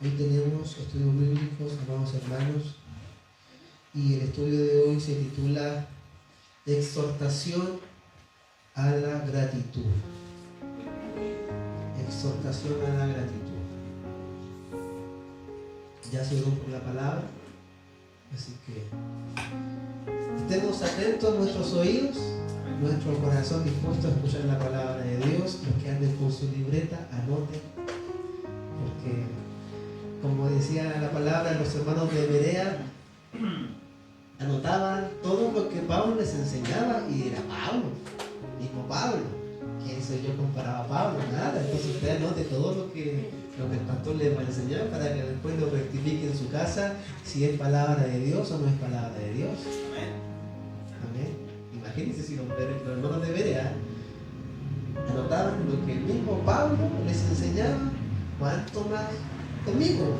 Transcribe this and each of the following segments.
Hoy tenemos estudios bíblicos, amados hermanos, y el estudio de hoy se titula Exhortación a la gratitud. Exhortación a la gratitud. Ya se oyeron por la palabra, así que estemos atentos a nuestros oídos, nuestro corazón dispuesto a escuchar la palabra de Dios. Los que anden con su libreta, anoten, porque como decía la palabra, los hermanos de Berea anotaban todo lo que Pablo les enseñaba, y era Pablo, mismo Pablo. ¿Quién soy yo comparado a Pablo? Nada. Entonces usted anote todo lo que el pastor les va a enseñar para que después lo rectifique en su casa, si es palabra de Dios o no es palabra de Dios. Amén. Imagínense si los hermanos de Berea anotaban lo que el mismo Pablo les enseñaba, ¿cuánto más conmigo?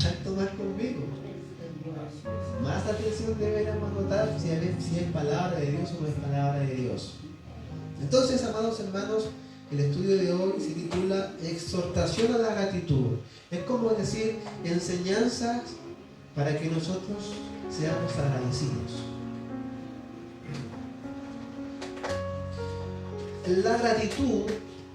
¿Cuánto más conmigo? Más atención deberíamos notar si es palabra de Dios o no es palabra de Dios. Entonces, amados hermanos, el estudio de hoy se titula Exhortación a la gratitud. Es como decir, enseñanzas para que nosotros seamos agradecidos. La gratitud,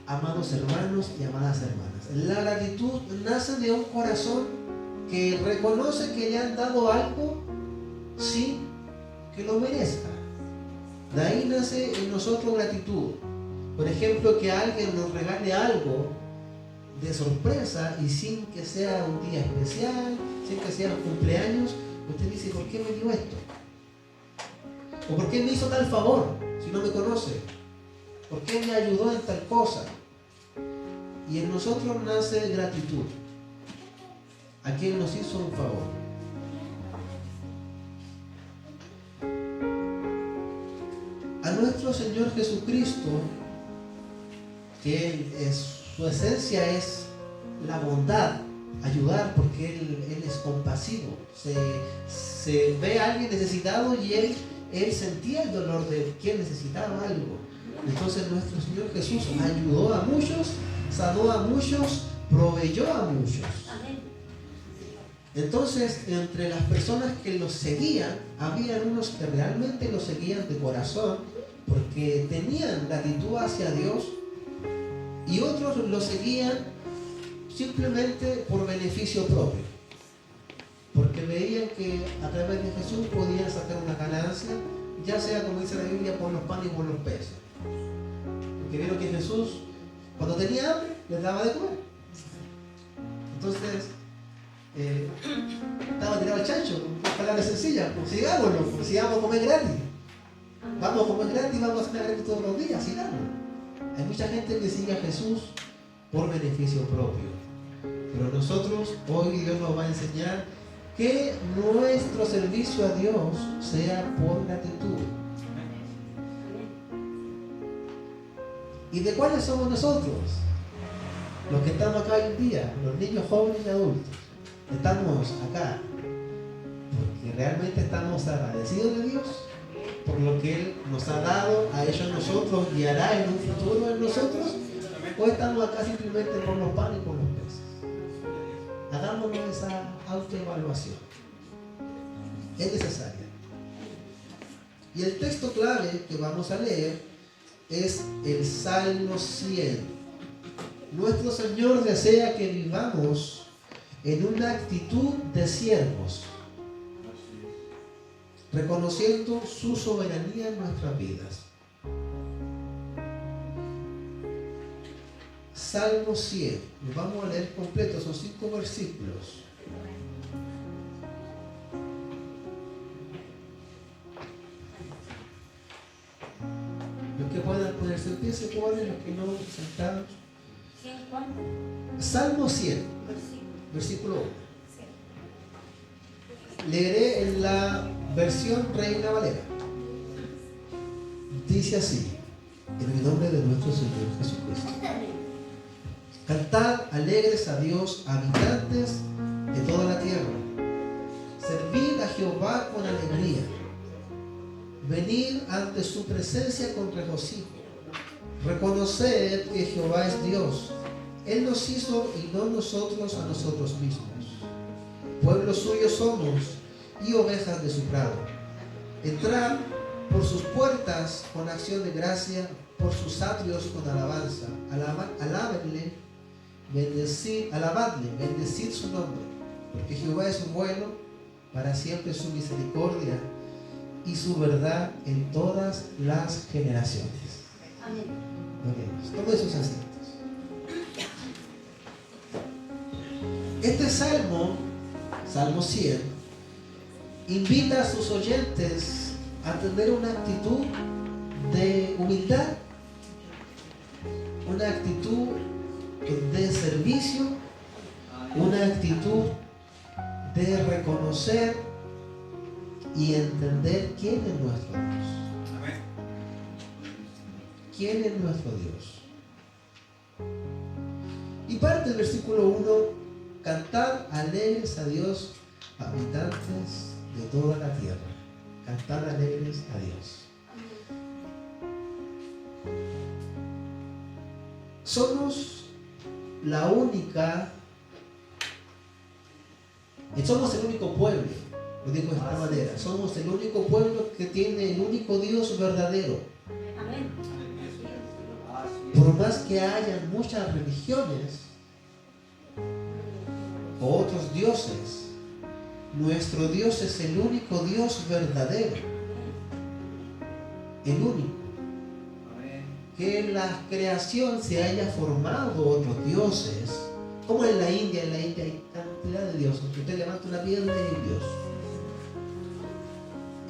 amados hermanos y amadas hermanas, la gratitud nace de un corazón que reconoce que le han dado algo sin que lo merezca. De ahí nace en nosotros gratitud. Por ejemplo, que alguien nos regale algo de sorpresa y sin que sea un día especial, sin que sea un cumpleaños, usted dice, ¿por qué me dio esto? ¿O por qué me hizo tal favor si no me conoce? ¿Por qué me ayudó en tal cosa? Y en nosotros nace gratitud. ¿A quien nos hizo un favor? A nuestro Señor Jesucristo, que su esencia es la bondad, ayudar, porque Él es compasivo. Se ve a alguien necesitado y Él sentía el dolor de quien necesitaba algo. Entonces nuestro Señor Jesús ayudó a muchos, sanó a muchos, proveyó a muchos. Entonces, entre las personas que los seguían, había unos que realmente los seguían de corazón porque tenían gratitud hacia Dios, y otros los seguían simplemente por beneficio propio, porque veían que a través de Jesús podían sacar una ganancia, ya sea, como dice la Biblia, por los panes y por los peces. Porque vieron que Jesús, cuando tenía hambre, les daba de comer. Entonces, estaba tirado el chancho, con palabras sencillas, pues sigamos a comer gratis. Vamos a comer gratis, vamos a cenar gratis todos los días, sigamos. Hay mucha gente que sigue a Jesús por beneficio propio. Pero nosotros, hoy Dios nos va a enseñar que nuestro servicio a Dios sea por gratitud. ¿Y de cuáles somos nosotros? Los que estamos acá hoy en día, los niños, jóvenes y adultos. Estamos acá porque realmente estamos agradecidos de Dios por lo que Él nos ha dado, a ellos nosotros y hará en un futuro en nosotros, o estamos acá simplemente por los panes y por los peces. Hagámonos esa autoevaluación. Es necesaria. Y el texto clave que vamos a leer es el Salmo 100. Nuestro Señor desea que vivamos en una actitud de siervos, reconociendo su soberanía en nuestras vidas. Salmo 100, lo vamos a leer completo, son 5 versículos. Los que puedan ponerse en pie se ponen, los que no, sentados. Salmo 100, versículo 1. Leeré en la versión Reina Valera. Dice así, en el nombre de nuestro Señor Jesucristo. Cantad alegres a Dios, habitantes de toda la tierra. Servid a Jehová con alegría. Venid ante su presencia con regocijo. Reconoced que Jehová es Dios. Él nos hizo y no nosotros a nosotros mismos. Pueblo suyo somos y ovejas de su prado. Entrad por sus puertas con acción de gracia, por sus atrios con alabanza. Alábenle, alabadle, bendecid su nombre, porque Jehová es bueno, para siempre su misericordia y su verdad en todas las generaciones. Amén. Tomen sus asientos. Este salmo, Salmo 100, invita a sus oyentes a tener una actitud de humildad, una actitud de servicio, una actitud de reconocer y entender quién es nuestro Dios. ¿Quién es nuestro Dios? Y parte del versículo 1, cantad alegres a Dios, habitantes de toda la tierra. Cantad alegres a Dios. Somos la única, somos el único pueblo, lo digo de esta manera, somos el único pueblo que tiene el único Dios verdadero. Amén. Por más que haya muchas religiones o otros dioses, nuestro Dios es el único Dios verdadero, el único. Que en la creación se haya formado otros dioses, como en la India hay cantidad de dioses, que usted levanta una piedra y hay Dios.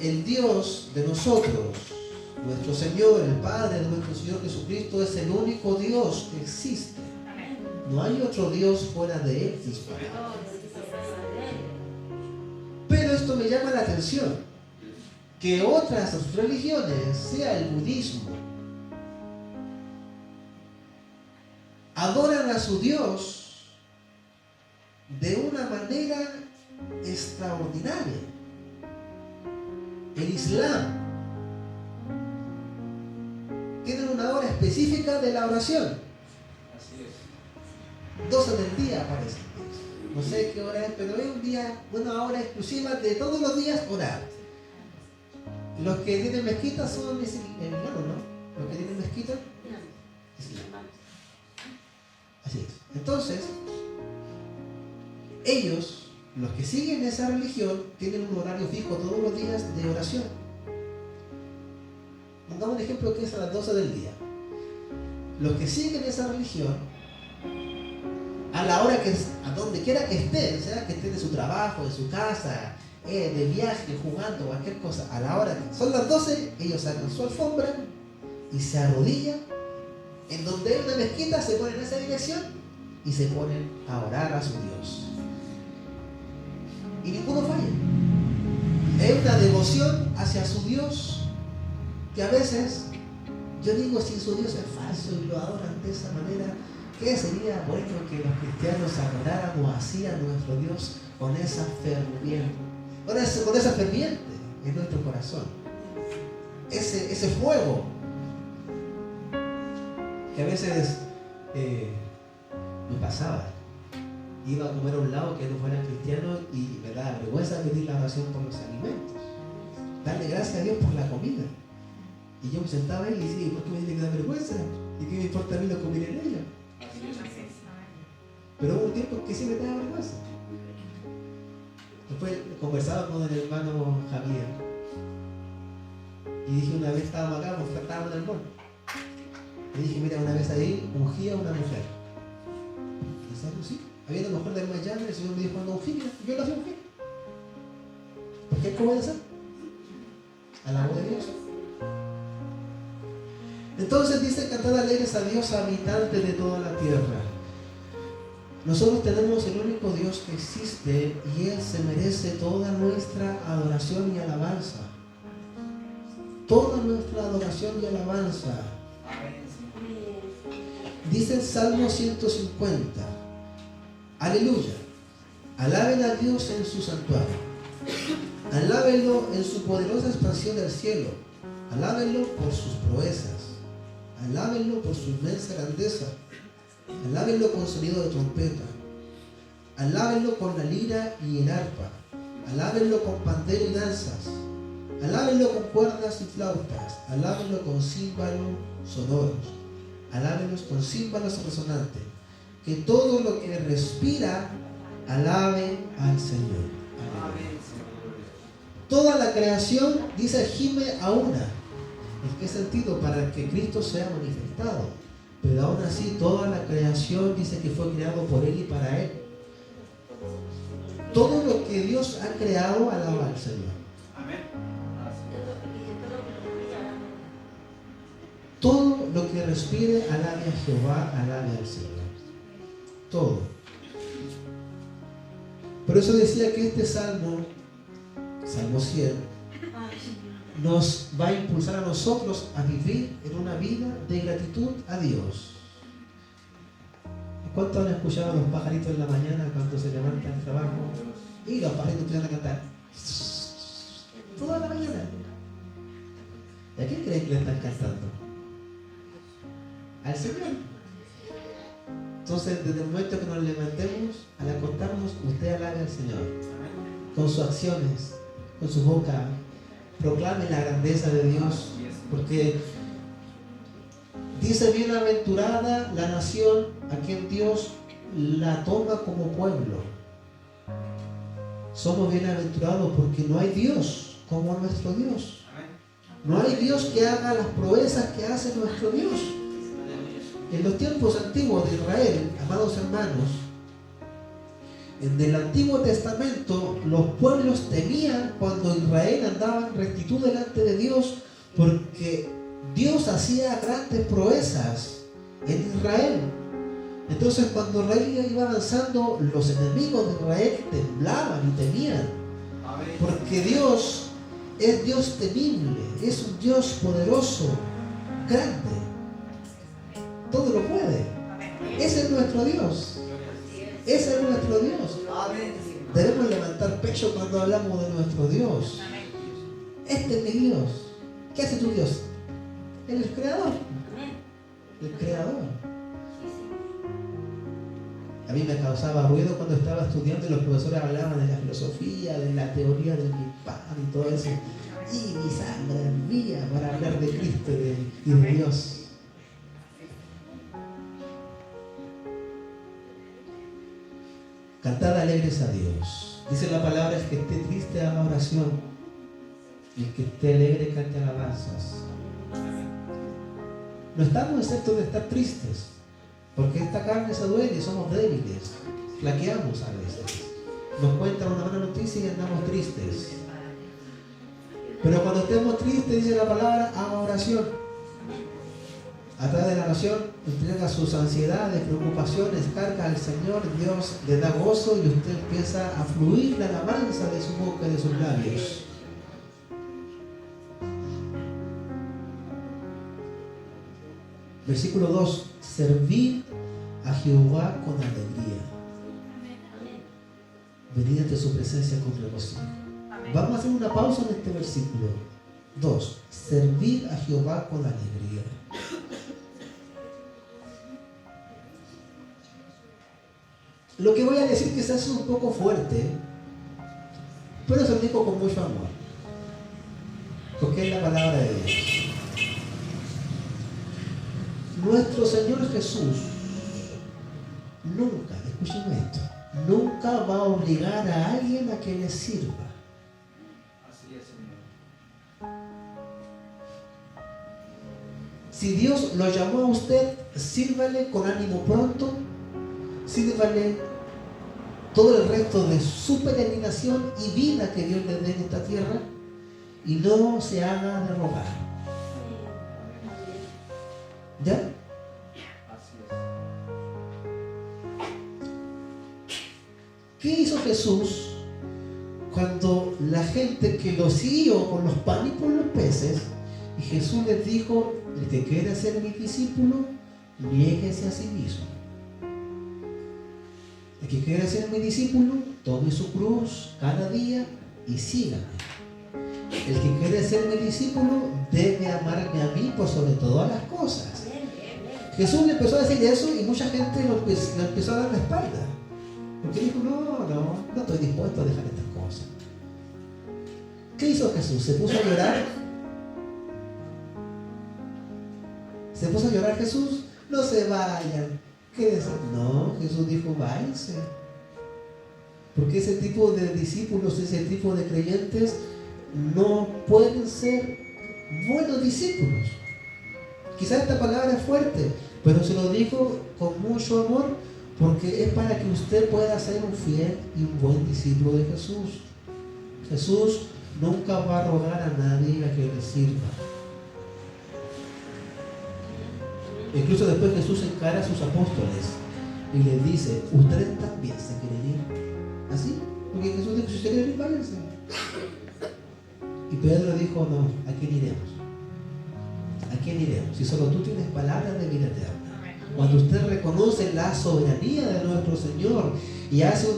El Dios de nosotros, nuestro Señor, el Padre de nuestro Señor Jesucristo, es el único Dios que existe. No hay otro Dios fuera de Él. Pero esto me llama la atención, que otras religiones, sea el budismo, adoran a su Dios de una manera extraordinaria. El Islam tiene una hora específica de la oración. Así es. 12 del día aparece. No sé qué hora es, pero es un día, una hora exclusiva de todos los días orar. Los que tienen mezquita son islanos, ¿no? Los que tienen mezquita, islam. Así es. Entonces, ellos, los que siguen esa religión, tienen un horario fijo todos los días de oración. Pongamos un ejemplo que es a las 12 del día. Los que siguen esa religión, a la hora que, a donde quiera que estén, sea que estén de su trabajo, de su casa, de viaje, jugando, cualquier cosa, a la hora que son las 12, ellos sacan su alfombra y se arrodillan. En donde hay una mezquita, se ponen en esa dirección y se ponen a orar a su Dios. Y ninguno falla. Es una devoción hacia su Dios que a veces, yo digo, si su Dios es falso y lo adoran de esa manera, ¿qué sería bueno que los cristianos adoráramos así a nuestro Dios con esa ferviente, con esa ferviente en nuestro corazón? Ese fuego que a veces me pasaba. Iba a comer a un lado que no fuera cristiano y me daba vergüenza pedir la oración por los alimentos. Darle gracias a Dios por la comida. Y yo me sentaba ahí y decía, ¿por qué me tiene que dar vergüenza? ¿Y qué me importa a mí lo que miren ellos? Pero hubo un tiempo que sí me daba vergüenza. Después conversaba con el hermano Javier. Y dije, una vez estábamos acá, estábamos en el mall. Le dije, mira, una vez ahí ungía a una mujer. ¿En serio? Sí. Había una mujer de Miami, el Señor me dijo, cuando ungí, yo la fui a ungir. Porque hay que obedecer a la voz de Dios. Entonces dice, cantad alegres a Dios, habitantes de toda la tierra. Nosotros tenemos el único Dios que existe y Él se merece toda nuestra adoración y alabanza. Toda nuestra adoración y alabanza. Dice el Salmo 150. Aleluya. Alaben a Dios en su santuario. Alábenlo en su poderosa expansión del cielo. Alábenlo por sus proezas. Alábenlo por su inmensa grandeza. Alábenlo con sonido de trompeta. Alábenlo con la lira y el arpa. Alábenlo con pandero y danzas. Alábenlo con cuerdas y flautas. Alábenlo con címbalos sonoros. Alábenlos con címbalos resonantes. Que todo lo que respira alabe al Señor. Amén. Toda la creación, dice, gime a una. ¿En qué sentido? Para que Cristo sea manifestado. Pero aún así, toda la creación dice que fue creado por Él y para Él. Todo lo que Dios ha creado alaba al Señor. Amén. Todo lo que respire alabe a Jehová, alabe al Señor. Todo. Por eso decía que este Salmo 100, nos va a impulsar a nosotros a vivir en una vida de gratitud a Dios. ¿Cuántos han escuchado a los pajaritos en la mañana cuando se levantan del trabajo? Y los pajaritos empiezan a cantar toda la mañana. ¿Y a quién creen que le están cantando? Al Señor. Entonces, desde el momento que nos levantemos, al acostarnos, usted alabe al Señor con sus acciones, con su boca. Proclame la grandeza de Dios, porque dice: bienaventurada la nación a quien Dios la toma como pueblo. Somos bienaventurados porque no hay Dios como nuestro Dios. No hay Dios que haga las proezas que hace nuestro Dios. En los tiempos antiguos de Israel, amados hermanos, en el Antiguo Testamento, los pueblos temían cuando Israel andaba en rectitud delante de Dios, porque Dios hacía grandes proezas en Israel. Entonces, cuando Israel iba avanzando, los enemigos de Israel temblaban y temían, porque Dios es Dios temible, es un Dios poderoso, grande, todo lo puede. Ese es nuestro Dios. Ese es nuestro Dios. Debemos levantar pecho cuando hablamos de nuestro Dios. Este es mi Dios. ¿Qué hace tu Dios? Él es el creador. El creador. A mí me causaba ruido cuando estaba estudiando y los profesores hablaban de la filosofía, de la teoría del Big Bang y todo eso. Y mi sangre hervía para hablar de Cristo y de Dios. Cantad alegres a Dios. Dice la palabra: el que esté triste haga oración, y el que esté alegre cante alabanzas. No estamos exentos de estar tristes, porque esta carne se duele, somos débiles, flaqueamos a veces. Nos cuentan una buena noticia y andamos tristes. Pero cuando estemos tristes, dice la palabra, haga oración. A través de la oración, entrega sus ansiedades, preocupaciones, carga al Señor. Dios le da gozo y usted empieza a fluir la alabanza de su boca y de sus labios. Versículo 2: servid a Jehová con alegría. Venid ante su presencia con regocijo. Vamos a hacer una pausa en este versículo 2. Servid a Jehová con alegría. Lo que voy a decir quizás es un poco fuerte, pero se lo digo con mucho amor, porque es la palabra de Dios. Nuestro Señor Jesús nunca, escuchen esto, nunca va a obligar a alguien a que le sirva. Así es, Señor. Si Dios lo llamó a usted, sírvale con ánimo pronto, sírvale todo el resto de su peregrinación y vida que Dios le dé en esta tierra, y no se haga de rogar. ¿Ya? Así es. ¿Qué hizo Jesús cuando la gente que lo siguió con los panes y por los peces, y Jesús les dijo: el que quiera ser mi discípulo, niéguese a sí mismo? El que quiera ser mi discípulo, tome su cruz cada día y sígame. El que quiere ser mi discípulo debe amarme a mí por sobre todas las cosas. Jesús le empezó a decir eso y mucha gente lo empezó a dar la espalda. Porque dijo, no estoy dispuesto a dejar estas cosas. ¿Qué hizo Jesús? ¿Se puso a llorar? ¿Se puso a llorar Jesús? No se vayan. Quédense. No, Jesús dijo, váyanse. Porque ese tipo de discípulos, ese tipo de creyentes no pueden ser buenos discípulos. Quizás esta palabra es fuerte, pero se lo dijo con mucho amor, porque es para que usted pueda ser un fiel y un buen discípulo de Jesús. Jesús nunca va a rogar a nadie a que le sirva. Incluso después Jesús encara a sus apóstoles y les dice, ustedes también se quieren ir. ¿Así? Porque Jesús dijo, si ustedes quieren ir, váyanse. Y Pedro dijo, no, ¿a quién iremos? ¿A quién iremos? Si solo tú tienes palabras de vida eterna. Cuando usted reconoce la soberanía de nuestro Señor y hace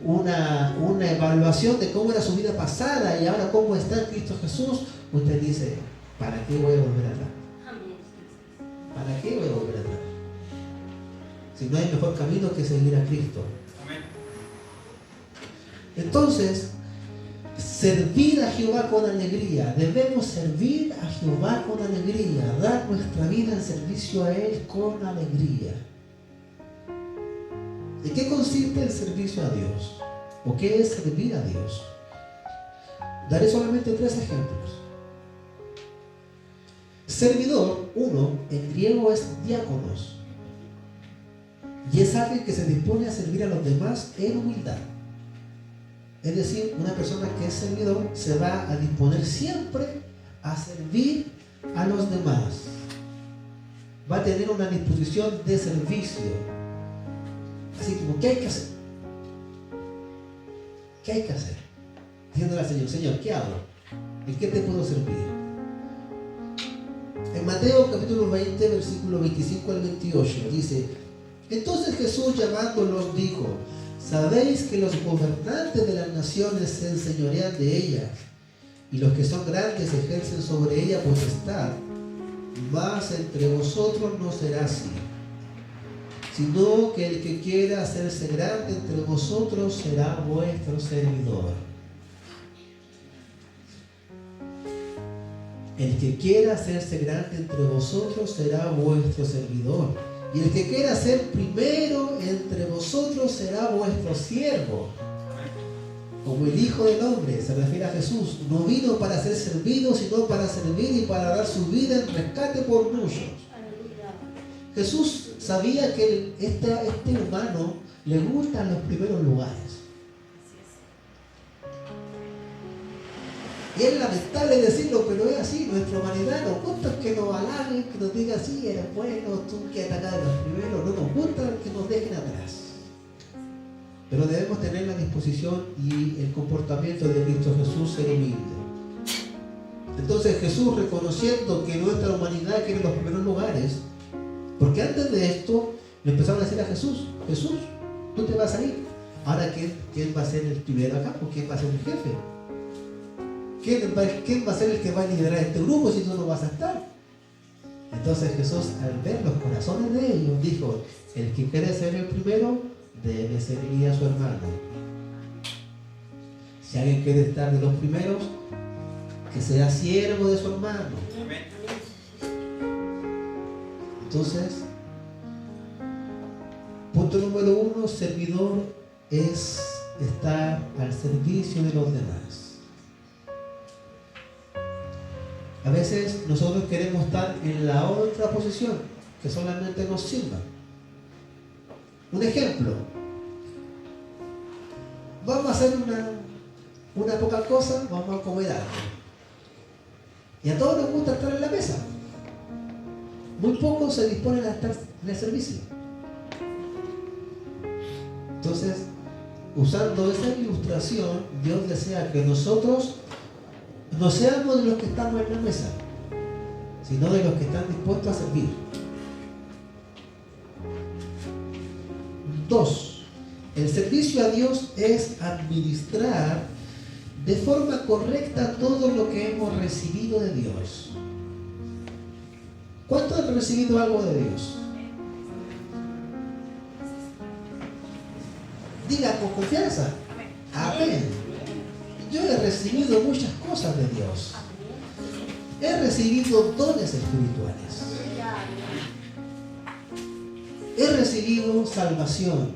una evaluación de cómo era su vida pasada y ahora cómo está en Cristo Jesús, usted dice, ¿para qué voy a volver atrás? ¿Para qué voy a volver atrás? Si no hay mejor camino que seguir a Cristo. Entonces, servir a Jehová con alegría. Debemos servir a Jehová con alegría, dar nuestra vida en servicio a Él con alegría. ¿De qué consiste el servicio a Dios? ¿O qué es servir a Dios? Daré solamente 3 ejemplos. Servidor, uno, en griego es diáconos, y es alguien que se dispone a servir a los demás en humildad. Es decir, una persona que es servidor se va a disponer siempre a servir a los demás. Va a tener una disposición de servicio. Así como, ¿qué hay que hacer? ¿Qué hay que hacer? Diciéndole al Señor, Señor, ¿qué hago? ¿En qué te puedo servir? En Mateo capítulo 20, versículo 25 al 28, dice, entonces Jesús llamándolos dijo, sabéis que los gobernantes de las naciones se enseñorean de ellas, y los que son grandes ejercen sobre ella potestad, mas entre vosotros no será así, sino que el que quiera hacerse grande entre vosotros será vuestro servidor. El que quiera hacerse grande entre vosotros será vuestro servidor. Y el que quiera ser primero entre vosotros será vuestro siervo. Como el Hijo del Hombre, se refiere a Jesús, no vino para ser servido, sino para servir y para dar su vida en rescate por muchos. Jesús sabía que este humano le gustan los primeros lugares. Y es lamentable decirlo, pero es así. Nuestra humanidad nos gusta que nos halaguen, que nos digan, sí, eres bueno, tú que atacas a los primeros. No nos gusta que nos dejen atrás. Pero debemos tener la disposición y el comportamiento de Cristo Jesús ser humilde. Entonces Jesús, reconociendo que nuestra humanidad quiere los primeros lugares, porque antes de esto le empezaron a decir a Jesús, Jesús, tú te vas a ir. Ahora, ¿quién va a ser el primero acá? ¿O quién va a ser el jefe? ¿Quién va a ser el que va a liderar este grupo si tú no vas a estar? Entonces Jesús, al ver los corazones de ellos, dijo, el que quiere ser el primero, debe servir a su hermano. Si alguien quiere estar de los primeros, que sea siervo de su hermano. Entonces, punto número 1, servidor es estar al servicio de los demás. A veces nosotros queremos estar en la otra posición, que solamente nos sirva. Un ejemplo, vamos a hacer una poca cosa, vamos a comer algo. Y a todos nos gusta estar en la mesa. Muy pocos se disponen a estar en el servicio. Entonces, usando esa ilustración, Dios desea que nosotros no seamos de los que estamos en la mesa, sino de los que están dispuestos a servir. 2. El servicio a Dios es administrar de forma correcta todo lo que hemos recibido de Dios. ¿Cuántos han recibido algo de Dios? Diga con confianza. Amén. Yo he recibido muchas cosas de Dios. He recibido dones espirituales. He recibido salvación.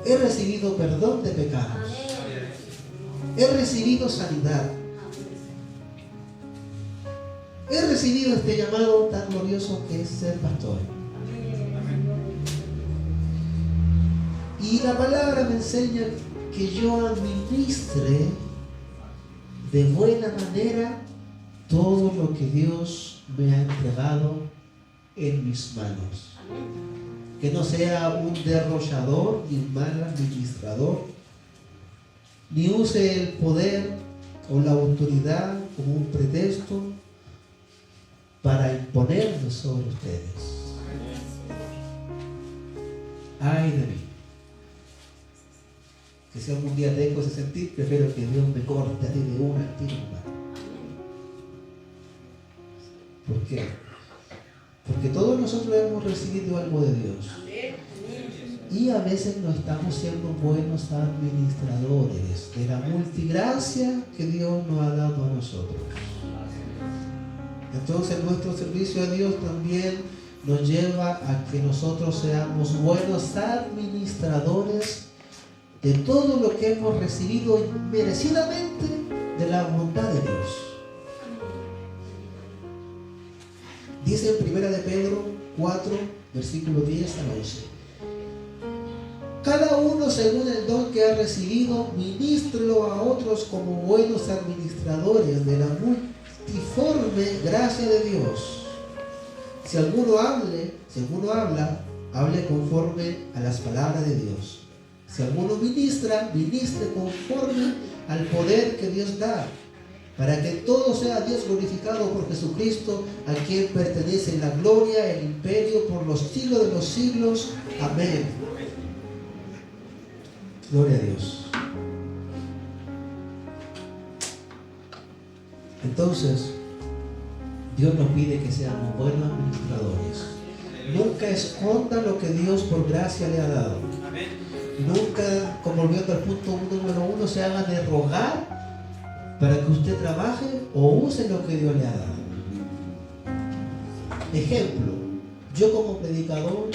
He recibido perdón de pecados. He recibido sanidad. He recibido este llamado tan glorioso que es ser pastor. Y la palabra me enseña que yo administre de buena manera todo lo que Dios me ha entregado en mis manos. Que no sea un derrochador ni un mal administrador, ni use el poder o la autoridad como un pretexto para imponerme sobre ustedes. Ay de mí. Que si algún día tengo ese sentir, prefiero que Dios me corte así de una al tiro, hermano. ¿Por qué? Porque todos nosotros hemos recibido algo de Dios. Y a veces no estamos siendo buenos administradores de la multigracia que Dios nos ha dado a nosotros. Entonces nuestro servicio a Dios también nos lleva a que nosotros seamos buenos administradores de todo lo que hemos recibido merecidamente de la bondad de Dios. Dice en 1 de Pedro 4, versículo 10 al 11. Cada uno según el don que ha recibido, ministrelo a otros como buenos administradores de la multiforme gracia de Dios. Si alguno habla, hable conforme a las palabras de Dios. Si alguno ministra, ministre conforme al poder que Dios da, para que todo sea Dios glorificado por Jesucristo, a quien pertenece la gloria, el imperio, por los siglos de los siglos. Amén. Gloria a Dios. Entonces, Dios nos pide que seamos buenos administradores. Nunca esconda lo que Dios por gracia le ha dado. Nunca, como volviendo al punto número 1, se haga de rogar para que usted trabaje o use lo que Dios le ha dado. Ejemplo, yo como predicador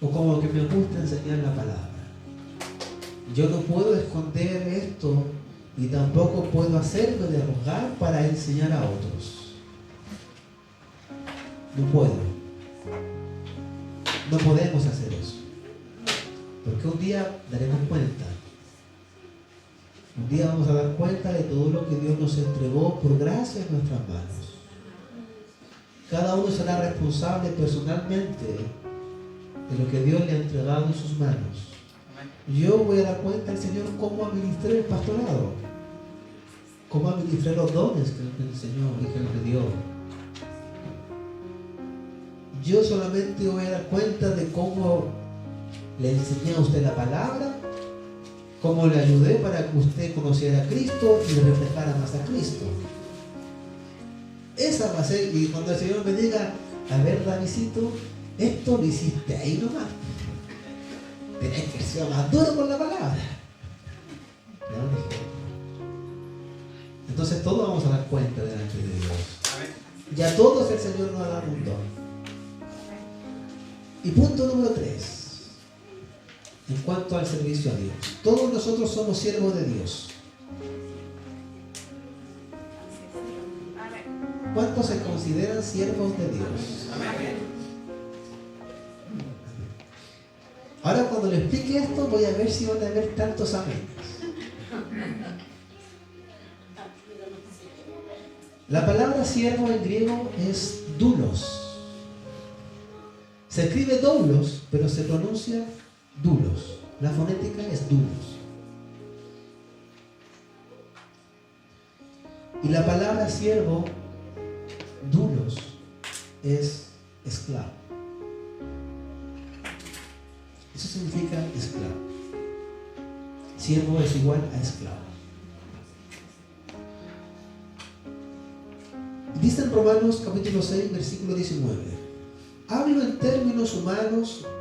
o como que me gusta enseñar la palabra, yo no puedo esconder esto y tampoco puedo hacerme de rogar para enseñar a otros. No puedo. No podemos hacer eso. Porque un día daremos cuenta. Un día vamos a dar cuenta de todo lo que Dios nos entregó por gracia en nuestras manos. Cada uno será responsable personalmente de lo que Dios le ha entregado en sus manos. Yo voy a dar cuenta al Señor cómo administré el pastorado, cómo administré los dones que el Señor me dio. Yo solamente voy a dar cuenta de cómo le enseñé a usted la palabra, cómo le ayudé para que usted conociera a Cristo y le reflejara más a Cristo. Esa va a ser, y cuando el Señor me diga, a ver, Davidcito, esto lo hiciste ahí nomás. Tenés que ser más duro con la palabra. Entonces todos vamos a dar cuenta delante de Dios. Ya todos el Señor nos ha dado un don. Y punto número 3. En cuanto al servicio a Dios. Todos nosotros somos siervos de Dios. ¿Cuántos se consideran siervos de Dios? Ahora cuando le explique esto voy a ver si van a haber tantos amenes. La palabra siervo en griego es doulos. Se escribe doulos, pero se pronuncia doulos. La fonética es doulos. Y la palabra siervo, doulos, es esclavo. Eso significa esclavo. Siervo es igual a esclavo. Dice en Romanos capítulo 6, versículo 19. Hablo en términos humanos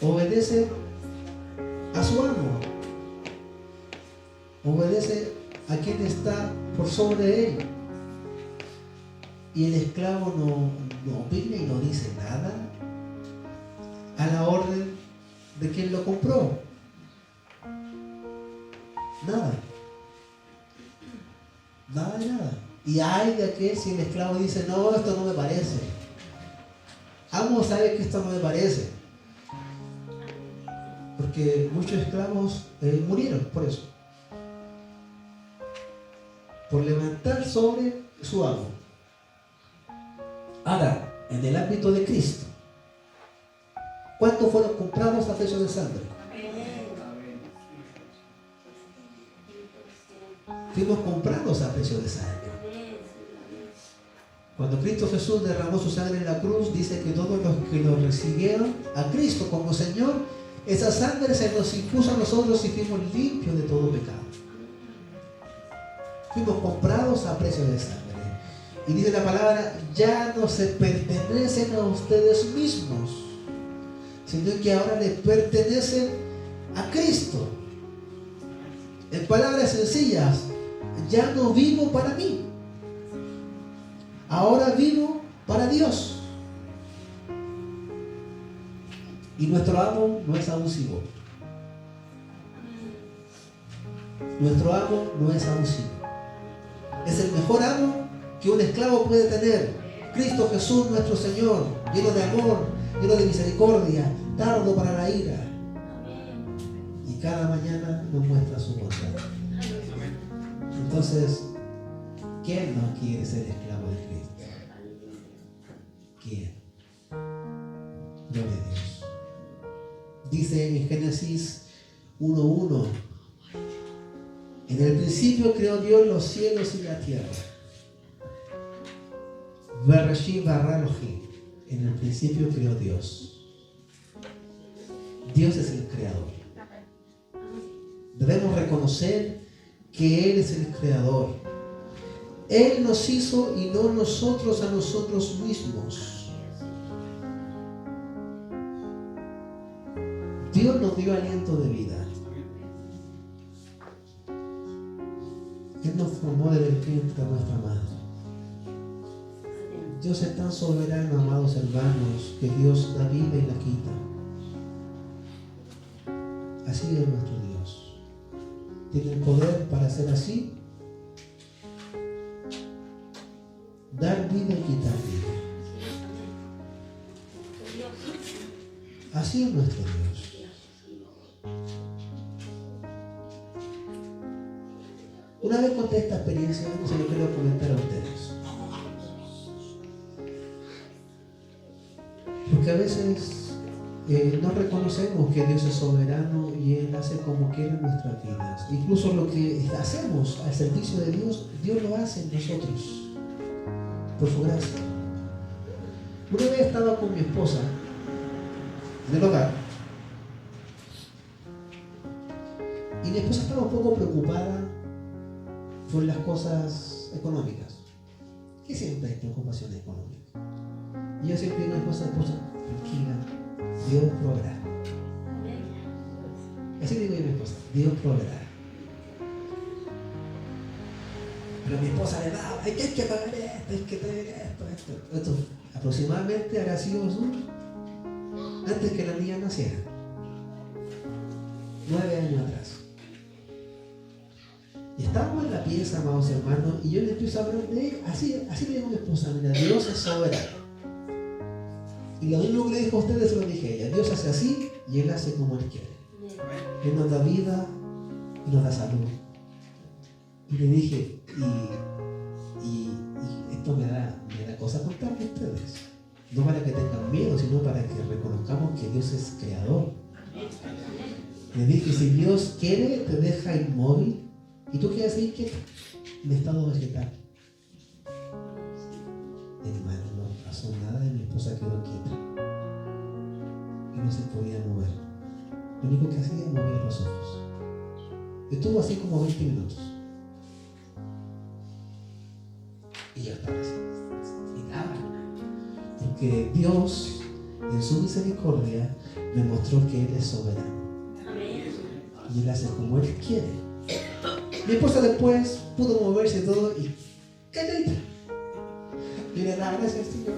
obedece a su amo, obedece a quien está por sobre él. Y el esclavo no opina y no dice nada a la orden de quien lo compró. Nada. Nada de nada. Y hay de aquel si el esclavo dice, no, esto no me parece. Amo sabe que esto no me parece. Porque muchos esclavos murieron por eso. Por levantar sobre su amo. Ahora, en el ámbito de Cristo, ¿cuántos fueron comprados a precio de sangre? Fuimos comprados a precio de sangre. Cuando Cristo Jesús derramó su sangre en la cruz, dice que todos los que lo recibieron a Cristo como Señor, esa sangre se nos impuso a nosotros y fuimos limpios de todo pecado. Fuimos comprados a precio de sangre. Y dice la palabra, ya no se pertenecen a ustedes mismos, sino que ahora les pertenecen a Cristo. En palabras sencillas, ya no vivo para mí, ahora vivo para Dios. Y nuestro amo no es abusivo. Nuestro amo no es abusivo. Es el mejor amo que un esclavo puede tener. Cristo Jesús nuestro Señor, lleno de amor, lleno de misericordia, tardo para la ira. Y cada mañana nos muestra su bondad. Entonces, ¿quién no quiere ser esclavo de Cristo? ¿Quién? Gloria a Dios. Dice en Génesis 1:1, en el principio creó Dios los cielos y la tierra. Bereshit bara Elohim. En el principio creó Dios. Dios es el creador. Debemos reconocer que Él es el creador. Él nos hizo y no nosotros a nosotros mismos. Dios nos dio aliento de vida. Él nos formó desde el vientre de nuestra madre. Dios es tan soberano, amados hermanos, que Dios da vida y la quita. Así es nuestro Dios. Tiene el poder para hacer así, dar vida y quitar vida. Así es nuestro Dios. Una vez conté esta experiencia, no se lo quiero comentar a ustedes. Porque a veces no reconocemos que Dios es soberano y Él hace como quiere en nuestras vidas. Incluso lo que hacemos al servicio de Dios, Dios lo hace en nosotros, por su gracia. Una vez estaba con mi esposa en el hogar y mi esposa estaba un poco preocupada por las cosas económicas, que siempre hay preocupaciones económicas. Y yo siempre digo a mi esposa, tranquila, Dios proveerá. Así digo yo a mi esposa, Dios proveerá. Pero mi esposa le daba, hay que pagar esto, hay que tener esto. Aproximadamente habrá sido antes que la niña naciera. 9 años atrás. Y estábamos en la pieza, amados hermanos, y yo le empiezo a hablar de él. Así le digo a mi esposa, mira, Dios es soberano. Y lo mismo que le dijo a ustedes se lo dije a ella. Dios hace así y Él hace como Él quiere. Él nos da vida y nos da salud. Y le dije, y esto me da cosa contarle a ustedes. No para que tengan miedo, sino para que reconozcamos que Dios es creador. Le dije, si Dios quiere, te deja inmóvil y tú quedas ahí quieto, en estado vegetal. Hermano, no pasó nada y mi esposa quedó quieta y no se podía mover. Lo único que hacía era mover los ojos. Estuvo así como 20 minutos y yo estaba así, gritaba, porque Dios en su misericordia, me mostró que Él es soberano. Y Él hace como Él quiere. Mi esposa después pudo moverse todo y calladita. Y le daba gracias al Señor.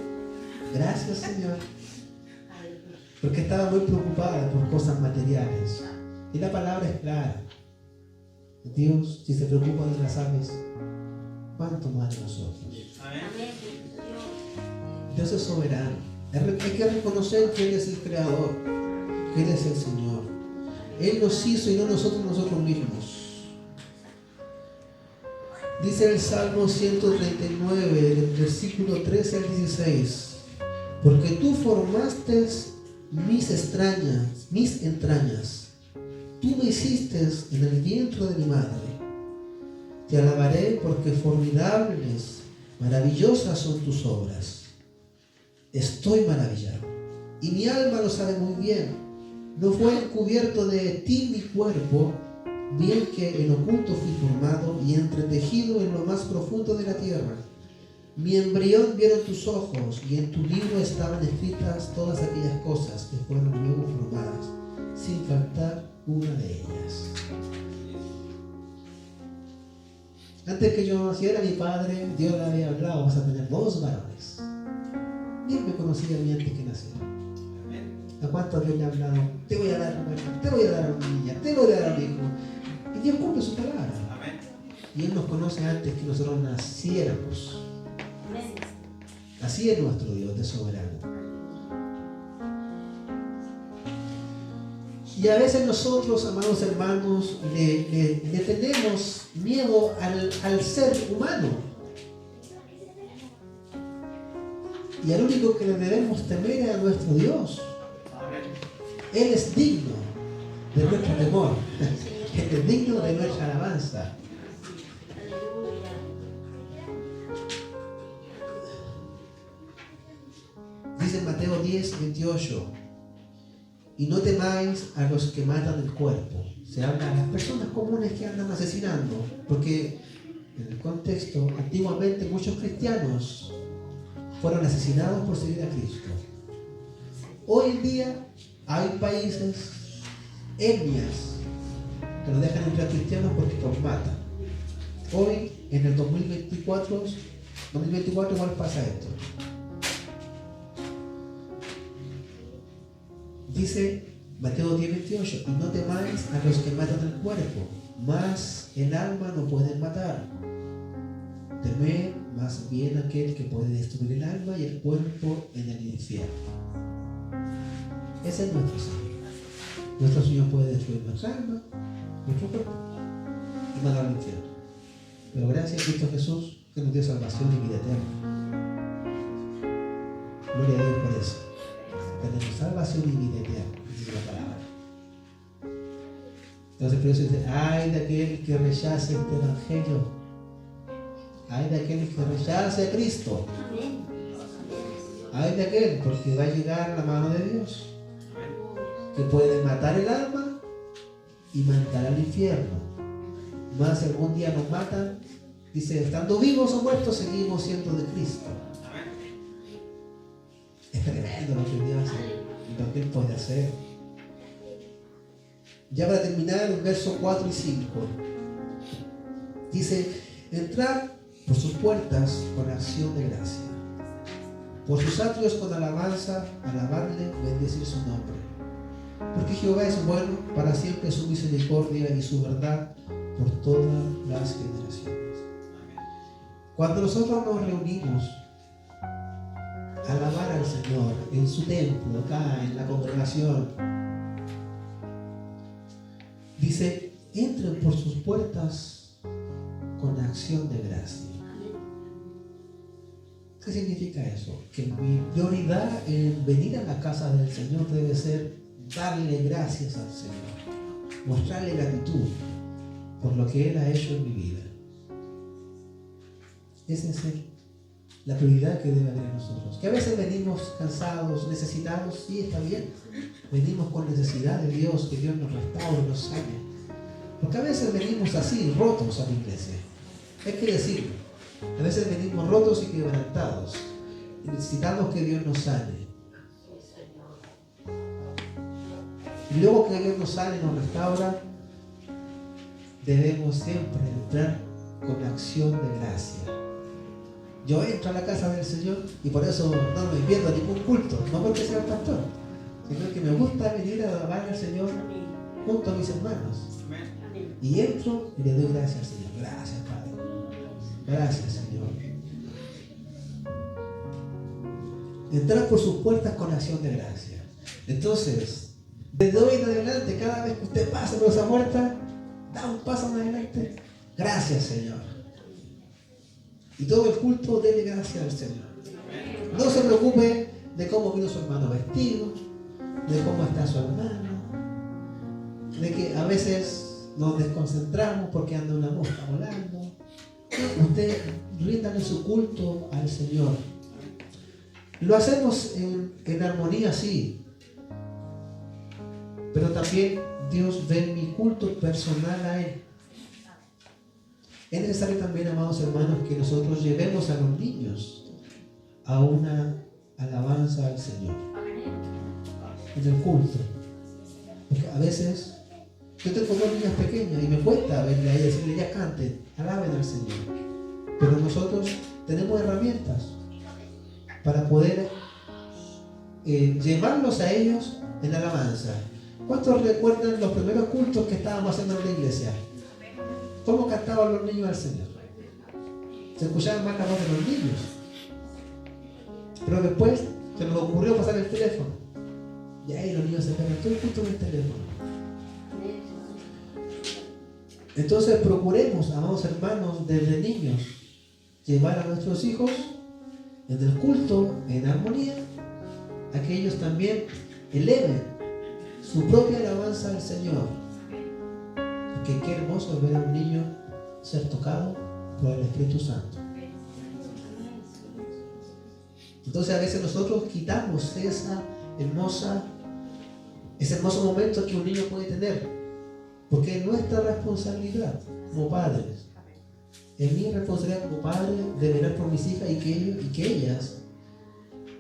Gracias, Señor. Porque estaba muy preocupada por cosas materiales. Y la palabra es clara. Dios, si se preocupa de las aves, ¿cuánto más de nosotros? Dios es soberano. Hay que reconocer que Él es el Creador, que Él es el Señor. Él nos hizo y no nosotros mismos. Dice el Salmo 139, del versículo 13 al 16. Porque tú formaste mis entrañas. Tú me hiciste en el vientre de mi madre. Te alabaré porque formidables, maravillosas son tus obras. Estoy maravillado y mi alma lo sabe muy bien. No fue encubierto de ti mi cuerpo, bien que en oculto fui formado y entretejido en lo más profundo de la tierra. Mi embrión vieron tus ojos y en tu libro estaban escritas todas aquellas cosas que fueron luego formadas, sin faltar una de ellas. Antes que yo naciera, mi padre, Dios le había hablado, vas a tener 2 varones. Dios me conocía a mí antes que naciera. ¿A cuántos Dios le ha hablado? Te voy a dar una mujer, te voy a dar a una niña, te voy a dar a un hijo. Y Dios cumple su palabra. Y Él nos conoce antes que nosotros naciéramos. Así es nuestro Dios de soberano. Y a veces nosotros, amados hermanos, le tenemos miedo al ser humano. Y al único que le debemos temer es a nuestro Dios. Él es digno de nuestro temor. Él es digno de nuestra alabanza. Dice en Mateo 10, 28. Y no temáis a los que matan el cuerpo. Se habla de las personas comunes que andan asesinando. Porque en el contexto, antiguamente muchos cristianos fueron asesinados por seguir a Cristo. Hoy en día hay países, etnias, que no dejan entrar cristianos porque los matan. Hoy, en el 2024 igual pasa esto. Dice Mateo 10, 28, y no temáis a los que matan el cuerpo, mas el alma no pueden matar. Temed más bien aquel que puede destruir el alma y el cuerpo en el infierno. Ese es nuestro Señor. Nuestro Señor puede destruir nuestra alma, nuestro cuerpo y mandar al infierno. Pero gracias a Cristo Jesús que nos dio salvación y vida eterna. Gloria a Dios por eso. Tenemos salvación y vida eterna. Esa es la palabra. Entonces por eso dice, ay de aquel que rechace este evangelio. Ay de aquel que rechace a Cristo. Ay de aquel, porque va a llegar la mano de Dios, que puede matar el alma y mandar al infierno. Más si algún día nos matan, dice, estando vivos o muertos, seguimos siendo de Cristo. Es tremendo lo que Dios hace y lo que Él puede hacer. Ya para terminar, el verso 4 y 5 dice, entrar por sus puertas con acción de gracia, por sus atrios con alabanza, alabarle, bendecir su nombre. Porque Jehová es bueno, para siempre su misericordia y su verdad por todas las generaciones. Cuando nosotros nos reunimos a alabar al Señor en su templo, acá en la congregación, dice, entren por sus puertas con acción de gracia. ¿Qué significa eso? Que mi prioridad en venir a la casa del Señor debe ser darle gracias al Señor, mostrarle gratitud por lo que Él ha hecho en mi vida. Esa es la prioridad que debe haber en nosotros. Que a veces venimos cansados, necesitados, sí, está bien. Venimos con necesidad de Dios, que Dios nos restaure, nos sane. Porque a veces venimos así, rotos a la iglesia. Hay que decirlo. A veces venimos rotos y quebrantados y necesitamos que Dios nos sane. Y luego que Dios nos sale y nos restaura, debemos siempre entrar con acción de gracia. Yo entro a la casa del Señor y por eso no me pierdo ningún culto, no porque sea el pastor, sino que me gusta venir a alabar al Señor junto a mis hermanos. Y entro y le doy gracias al Señor. Gracias, Padre. Gracias, Señor. Entrar por sus puertas con acción de gracia. Entonces, desde hoy en adelante, cada vez que usted pase por esa puerta, da un paso en adelante. Gracias, Señor. Y todo el culto dele gracias al Señor. No se preocupe de cómo vino su hermano vestido, de cómo está su hermano, de que a veces nos desconcentramos porque anda una mosca volando. Usted ríndale su culto al Señor. Lo hacemos en armonía, sí, pero también Dios ve mi culto personal a Él. Es necesario también, amados hermanos, que nosotros llevemos a los niños a una alabanza al Señor en el culto. Porque a veces yo tengo dos niñas pequeñas y me cuesta verle a ellas y decirle, ya canten, alaben al Señor. Pero nosotros tenemos herramientas para poder llevarlos a ellos en alabanza. ¿Cuántos recuerdan los primeros cultos que estábamos haciendo en la iglesia? ¿Cómo cantaban los niños al Señor? Se escuchaban más la voz de los niños. Pero después se nos ocurrió pasar el teléfono. Y ahí los niños se pegan todo el culto en el teléfono. Entonces procuremos, amados hermanos, desde niños, llevar a nuestros hijos en el culto, en armonía, a que ellos también eleven su propia alabanza al Señor. Porque qué hermoso es ver a un niño ser tocado por el Espíritu Santo. Entonces a veces nosotros quitamos ese hermoso momento que un niño puede tener, porque es nuestra responsabilidad como padres. Es mi responsabilidad como padre de velar por mis hijas y que ellas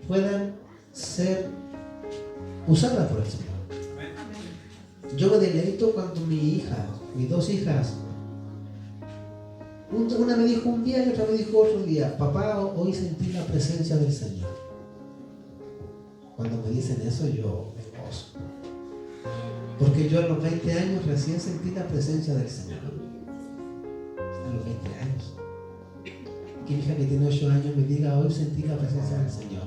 puedan ser usadas por el Señor. Yo me deleito cuando mis dos hijas, una me dijo un día y otra me dijo otro día, papá, hoy sentí la presencia del Señor. Cuando me dicen eso yo me gozo. Porque yo a los 20 años recién sentí la presencia del Señor. A los 20 años. Que mi hija que tiene 8 años me diga, hoy sentí la presencia del Señor.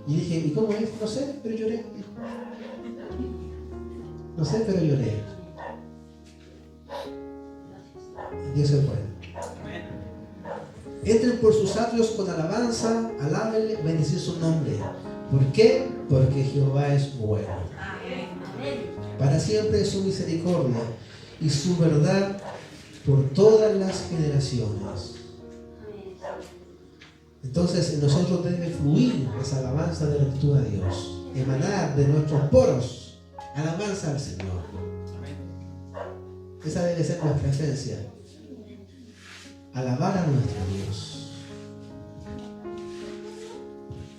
Y dije, ¿y cómo es? No sé, pero lloré. No sé, pero lloré. Dios es bueno. Entren por sus atrios con alabanza, alábenle, bendecir su nombre. ¿Por qué? Porque Jehová es bueno. Para siempre es su misericordia y su verdad por todas las generaciones. Entonces en nosotros debe fluir esa alabanza de gratitud a Dios, emanar de nuestros poros alabanza al Señor. Esa debe ser nuestra esencia, alabar a nuestro Dios.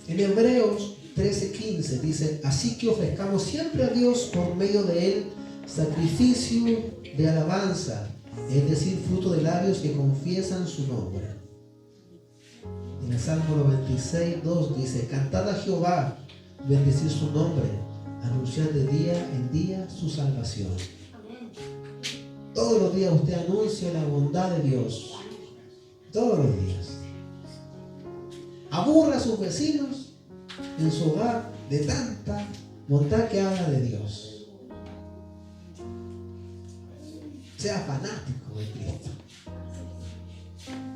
En Hebreos 13:15 dice, así que ofrezcamos siempre a Dios por medio de Él sacrificio de alabanza, es decir, fruto de labios que confiesan su nombre. En el Salmo 96:2 dice, cantad a Jehová, bendecid su nombre, anunciad de día en día su salvación. Todos los días usted anuncia la bondad de Dios. Todos los días. Aburra a sus vecinos en su hogar de tanta bondad que habla de Dios. Sea fanático de Cristo.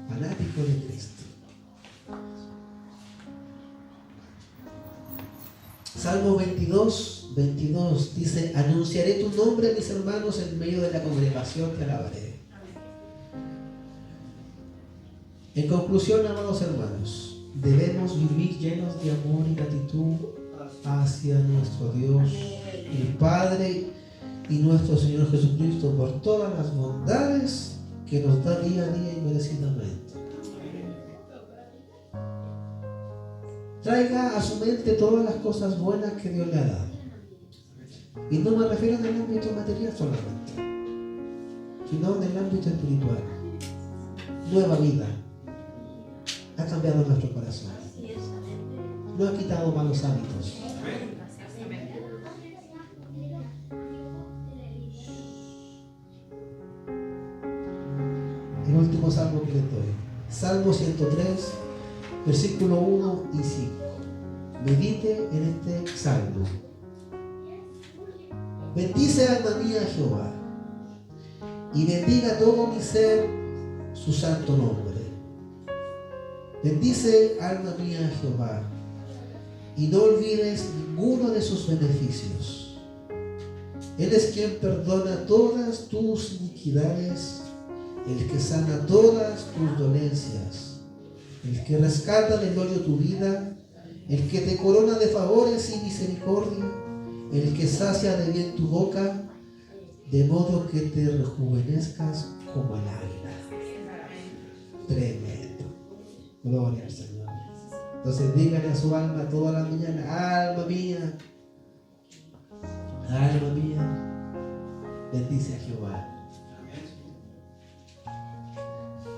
Fanático de Cristo. Salmo 22:22 dice, anunciaré tu nombre, mis hermanos, en medio de la congregación te alabaré. En conclusión, amados hermanos, debemos vivir llenos de amor y gratitud hacia nuestro Dios, el Padre y nuestro Señor Jesucristo por todas las bondades que nos da día a día inmerecidamente. Traiga a su mente todas las cosas buenas que Dios le ha dado. Y no me refiero en el ámbito material solamente, sino en el ámbito espiritual. Nueva vida ha cambiado nuestro corazón. No ha quitado malos hábitos. El último salmo que les doy. Salmo 103, versículo 1 y 5. Medite en este salmo. Bendice alma mía a Jehová, y bendiga todo mi ser su santo nombre. Bendice alma mía a Jehová, y no olvides ninguno de sus beneficios. Él es quien perdona todas tus iniquidades, el que sana todas tus dolencias, el que rescata del hoyo tu vida, el que te corona de favores y misericordia, el que sacia de bien tu boca, de modo que te rejuvenezcas como el águila. Tremendo. Gloria al Señor. Entonces dígale a su alma toda la mañana: alma mía, bendice a Jehová.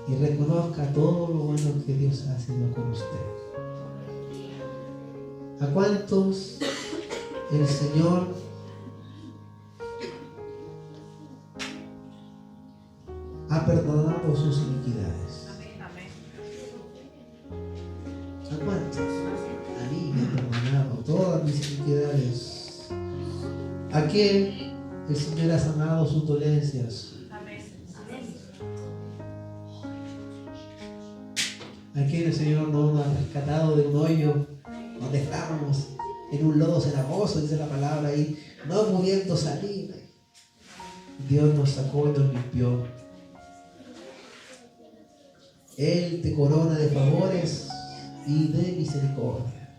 Y reconozca todo lo bueno que Dios ha sido con usted. ¿A cuántos el Señor ha perdonado sus iniquidades? ¿A cuántos? A mí me ha perdonado todas mis iniquidades. ¿A quién el Señor ha sanado sus dolencias? ¿A quién el Señor nos ha rescatado de un hoyo donde estábamos en un lodo cenagoso, dice la palabra, y no pudiendo salir? Dios nos sacó y nos limpió. Él te corona de favores y de misericordia,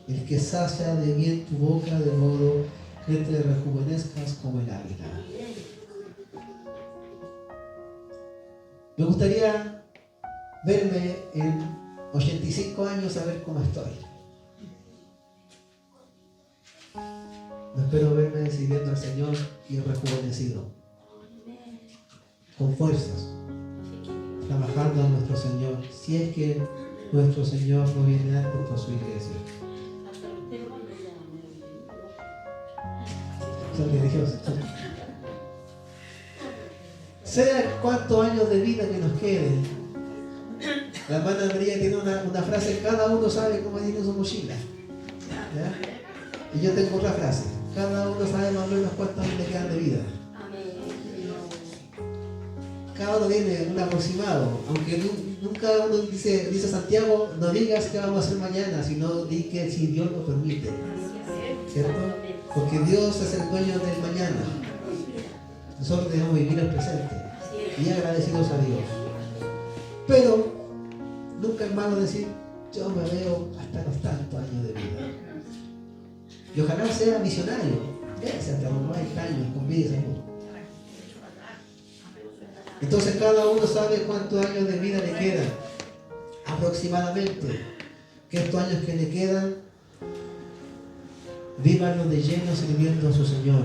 el que sacia de bien tu boca, de modo que te rejuvenezcas como el águila. Me gustaría verme en 85 años a ver cómo estoy. No espero verme sirviendo al Señor y rejuvenecido, con fuerzas, trabajando a nuestro Señor, si es que nuestro Señor no viene antes por su iglesia. Son religiosos. Sea cuántos años de vida que nos queden. La hermana María tiene una frase: cada uno sabe cómo tiene su mochila. ¿Ya? Y yo tengo otra frase: cada uno sabe más o menos cuántos años le quedan de vida. Cada uno tiene un aproximado, aunque nunca uno dice Santiago: no digas qué vamos a hacer mañana, sino di que si Dios lo permite, ¿cierto? Porque Dios es el dueño del mañana. Nosotros debemos vivir el presente y agradecidos a Dios. Pero nunca es malo decir: yo me veo hasta los tantos años de vida. Y ojalá sea misionario. Véase hasta los 90 años con vida y salud. Entonces cada uno sabe cuántos años de vida le quedan aproximadamente. Que estos años que le quedan, vívanlo de lleno sirviendo a su Señor,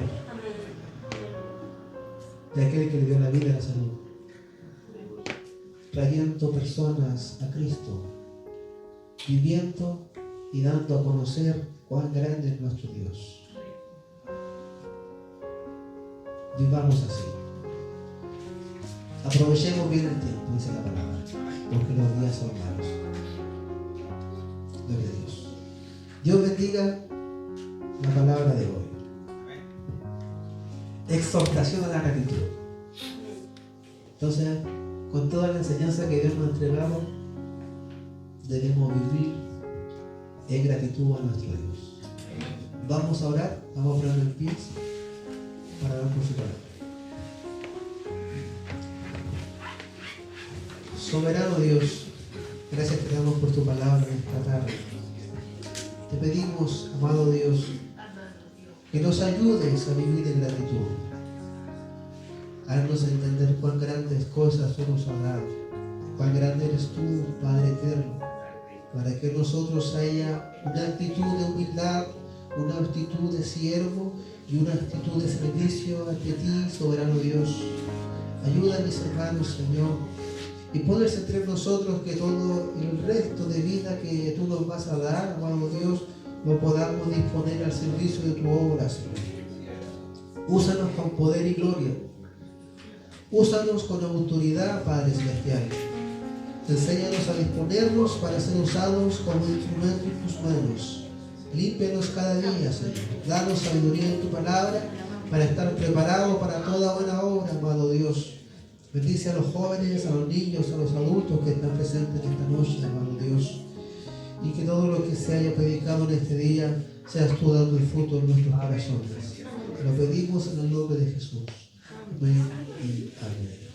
de aquel que le dio la vida y la salud, trayendo personas a Cristo, viviendo y dando a conocer cuán grande es nuestro Dios. Vivamos así. Aprovechemos bien el tiempo, dice la palabra, porque los días son malos. Gloria a Dios. Dios bendiga la palabra de hoy. Exhortación a la gratitud. Entonces, con toda la enseñanza que Dios nos ha entregado, debemos vivir en gratitud a nuestro Dios. Vamos a orar, vamos a poner en pie para orar por su palabra. Soberano Dios, gracias te damos por tu palabra en esta tarde. Te pedimos, amado Dios, que nos ayudes a vivir en gratitud. Haznos entender cuán grandes cosas tú nos has dado, cuán grande eres tú, Padre eterno, para que nosotros haya una actitud de humildad, una actitud de siervo y una actitud de servicio ante ti, soberano Dios. Ayuda a mis hermanos, Señor, y pones entre nosotros que todo el resto de vida que tú nos vas a dar, amado Dios, lo podamos disponer al servicio de tu obra, Señor. Úsanos con poder y gloria. Úsanos con autoridad, Padre Celestial. Enséñanos a disponernos para ser usados como instrumentos en tus manos. Límpianos cada día, Señor. Danos sabiduría en tu palabra para estar preparados para toda buena obra, amado Dios. Bendice a los jóvenes, a los niños, a los adultos que están presentes esta noche, amado Dios. Y que todo lo que se haya predicado en este día seas tú dando el fruto en nuestros corazones. Lo pedimos en el nombre de Jesús. Amén y amén.